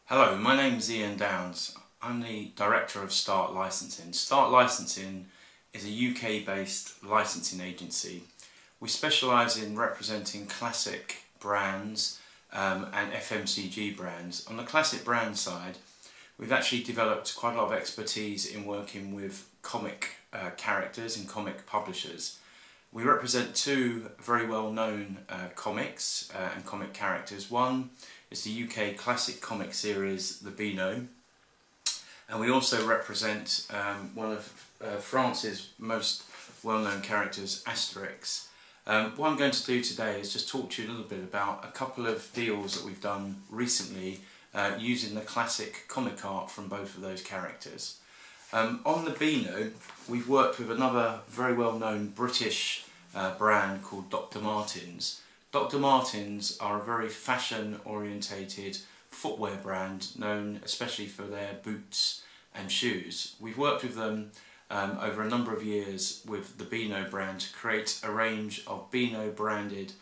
Hello, my name is Ian Downs. I'm the Director of Start Licensing. Start Licensing is a UK-based licensing agency. We specialise in representing classic brands and FMCG brands. On the classic brand side, we've actually developed quite a lot of expertise in working with comic characters and comic publishers. We represent two very well-known comics and comic characters. One is the UK classic comic series, the Beano, and we also represent one of France's most well-known characters, Asterix. What I'm going to do today is just talk to you a little bit about a couple of deals that we've done recently using the classic comic art from both of those characters. On the Beano, we've worked with another very well-known British brand called Dr. Martens. Dr. Martens are a very fashion-orientated footwear brand known especially for their boots and shoes. We've worked with them over a number of years with the Beano brand to create a range of Beano branded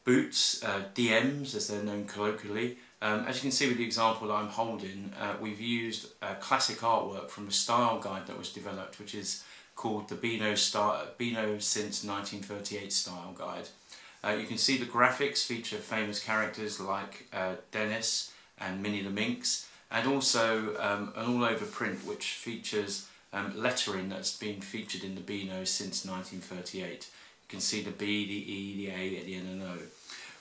boots, DMs as they're known colloquially. As you can see with the example that I'm holding, we've used classic artwork from a style guide that was developed, which is called the Beano since 1938 style guide. You can see the graphics feature famous characters like Dennis and Minnie the Minx, and also an all-over print which features lettering that's been featured in the Beano since 1938. You can see the B, the E, the A, the N and O.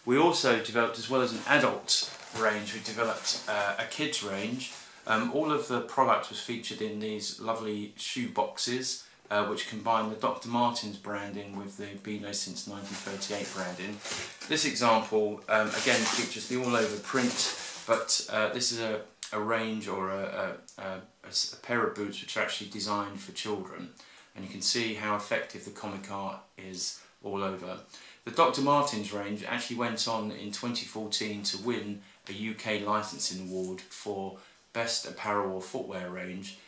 We also developed, as well as an adult range, we developed a kids range. All of the product was featured in these lovely shoe boxes which combine the Dr. Martens branding with the Beano since 1938 branding. This example again features the all-over print, but this is a range or a pair of boots which are actually designed for children, and you can see how effective the comic art is all over. The Dr. Martens range actually went on in 2014 to win a UK licensing award for Best Apparel or Footwear range.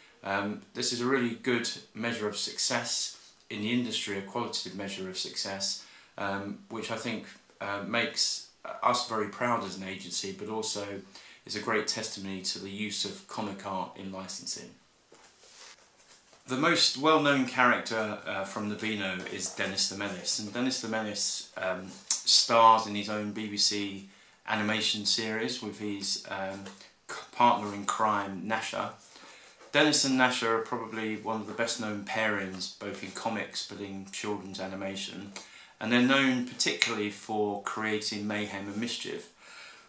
This is a really good measure of success in the industry, a qualitative measure of success, which I think makes us very proud as an agency, but also is a great testimony to the use of comic art in licensing. The most well-known character from the Beano is Dennis the Menace, and Dennis the Menace stars in his own BBC animation series with his partner in crime, Gnasher. Dennis and Gnasher are probably one of the best known pairings both in comics but in children's animation, and they're known particularly for creating mayhem and mischief.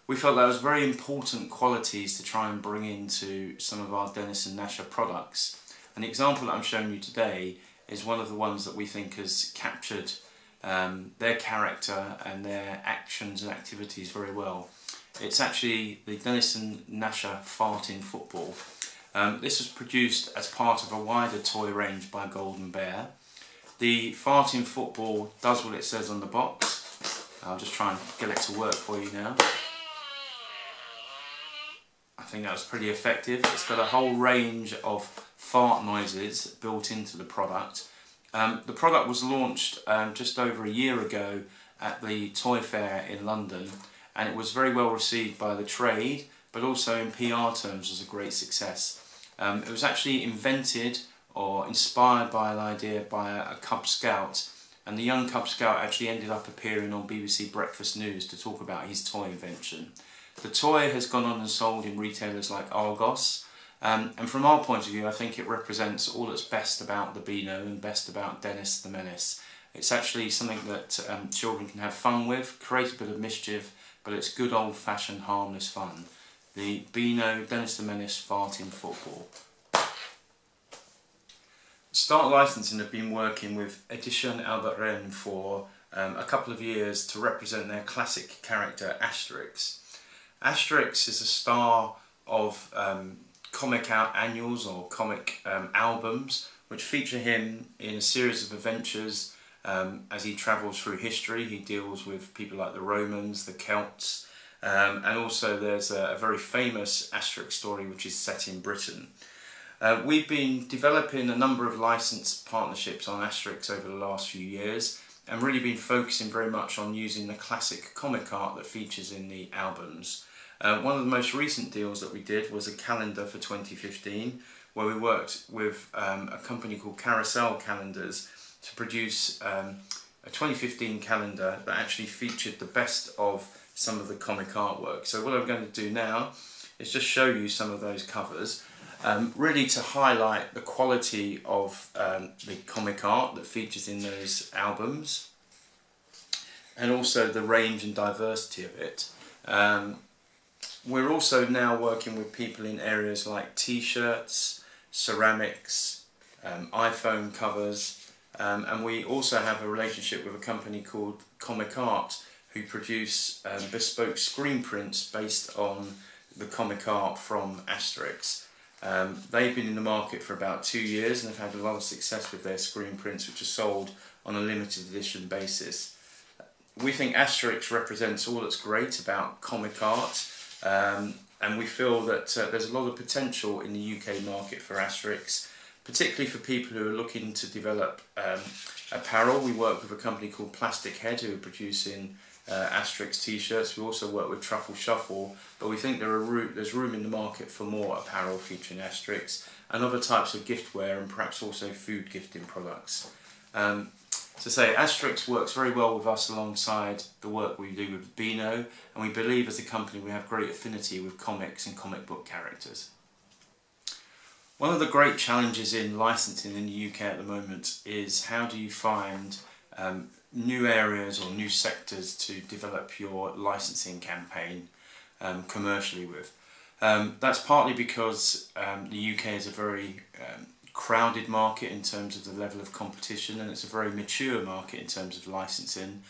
We felt that was very important qualities to try and bring into some of our Dennis and Gnasher products. And the example that I'm showing you today is one of the ones that we think has captured their character and their actions and activities very well. It's actually the Dennis and Gnasher farting football. This was produced as part of a wider toy range by Golden Bear. The farting football does what it says on the box. I'll just try and get it to work for you now. I think that was pretty effective. It's got a whole range of fart noises built into the product. The product was launched just over a year ago at the Toy Fair in London, and it was very well received by the trade, but also in PR terms was a great success. It was actually invented or inspired by an idea by a Cub Scout, and the young Cub Scout actually ended up appearing on BBC Breakfast News to talk about his toy invention. The toy has gone on and sold in retailers like Argos, and from our point of view I think it represents all that's best about the Beano and best about Dennis the Menace. It's actually something that children can have fun with, create a bit of mischief, but it's good old-fashioned harmless fun. The Beano Dennis the Menace farting football. Start Licensing have been working with Edition Albert Rennes for a couple of years to represent their classic character Asterix. Asterix is a star of comic annuals or comic albums which feature him in a series of adventures as he travels through history. He deals with people like the Romans, the Celts, and also there's a very famous Asterix story which is set in Britain. We've been developing a number of licensed partnerships on Asterix over the last few years, and really been focusing very much on using the classic comic art that features in the albums. One of the most recent deals that we did was a calendar for 2015, where we worked with a company called Carousel Calendars to produce a 2015 calendar that actually featured the best of some of the comic artwork. So what I'm going to do now is just show you some of those covers, really to highlight the quality of the comic art that features in those albums, and also the range and diversity of it. We're also now working with people in areas like t-shirts, ceramics, iPhone covers, and we also have a relationship with a company called Comic Art, who produce bespoke screen prints based on the comic art from Asterix. They've been in the market for about 2 years and have had a lot of success with their screen prints, which are sold on a limited edition basis. We think Asterix represents all that's great about comic art, and we feel that there's a lot of potential in the UK market for Asterix, particularly for people who are looking to develop apparel. We work with a company called Plastic Head, who are producing Asterix t-shirts. We also work with Truffle Shuffle, but we think there's room in the market for more apparel featuring Asterix and other types of giftware, and perhaps also food gifting products. To say, Asterix works very well with us alongside the work we do with Beano, and we believe as a company we have great affinity with comics and comic book characters. One of the great challenges in licensing in the UK at the moment is how do you find new areas or new sectors to develop your licensing campaign commercially with. That's partly because the UK is a very crowded market in terms of the level of competition, and it's a very mature market in terms of licensing.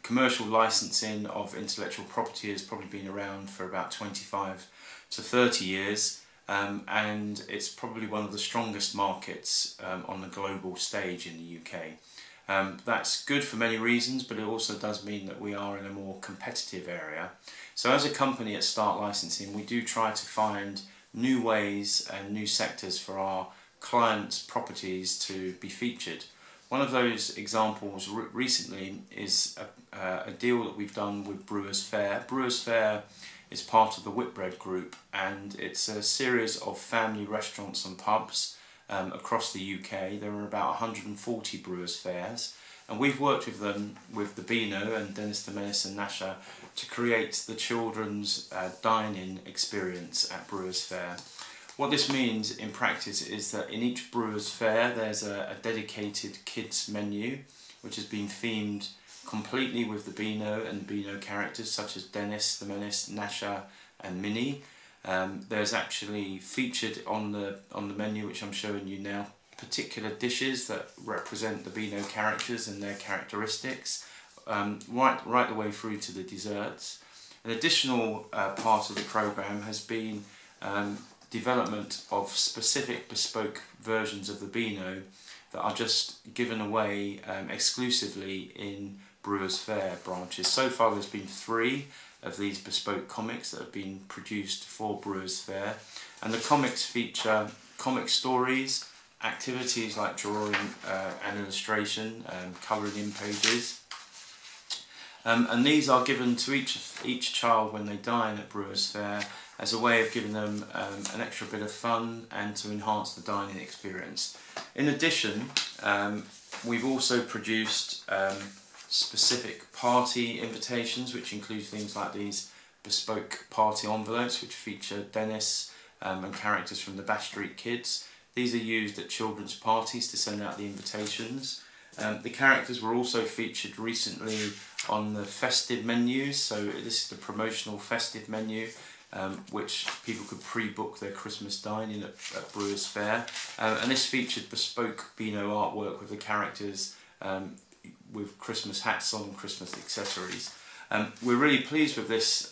Commercial licensing of intellectual property has probably been around for about 25 to 30 years, and it's probably one of the strongest markets on the global stage in the UK. That's good for many reasons, but it also does mean that we are in a more competitive area. So as a company at Start Licensing, we do try to find new ways and new sectors for our clients' properties to be featured. One of those examples recently is a deal that we've done with Brewers Fayre. Brewers Fayre is part of the Whitbread Group, and it's a series of family restaurants and pubs across the UK. There are about 140 Brewers Fayres, and we've worked with them, with the Beano and Dennis the Menace and Nasher, to create the children's dine-in experience at Brewers Fayre. What this means in practice is that in each Brewers Fayre there's a dedicated kids menu, which has been themed completely with the Beano and Beano characters such as Dennis the Menace, Nasher and Minnie. There's actually featured on the menu, which I'm showing you now, particular dishes that represent the Beano characters and their characteristics, right the way through to the desserts. An additional part of the programme has been development of specific bespoke versions of the Beano that are just given away exclusively in Brewers Fayre branches. So far there's been 3 of these bespoke comics that have been produced for Brewers Fayre, and the comics feature comic stories, activities like drawing and illustration, colouring in pages, and these are given to each child when they dine at Brewers Fayre as a way of giving them an extra bit of fun and to enhance the dining experience. In addition, we've also produced specific party invitations, which include things like these bespoke party envelopes which feature Dennis and characters from the Bash Street Kids. These are used at children's parties to send out the invitations. The characters were also featured recently on the festive menus, so this is the promotional festive menu, which people could pre-book their Christmas dining at Brewers Fayre, and this featured bespoke Beano artwork with the characters with Christmas hats on and Christmas accessories. We're really pleased with this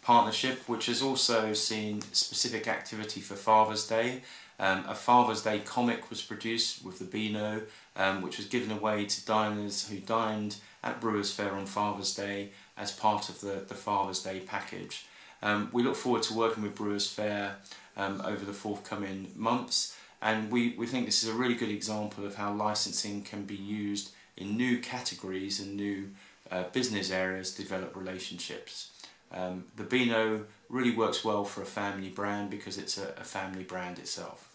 partnership, which has also seen specific activity for Father's Day. A Father's Day comic was produced with the Beano, which was given away to diners who dined at Brewers Fayre on Father's Day as part of the Father's Day package. We look forward to working with Brewers Fayre over the forthcoming months, and we think this is a really good example of how licensing can be used in new categories and new business areas to develop relationships. The Beano really works well for a family brand because it's a family brand itself.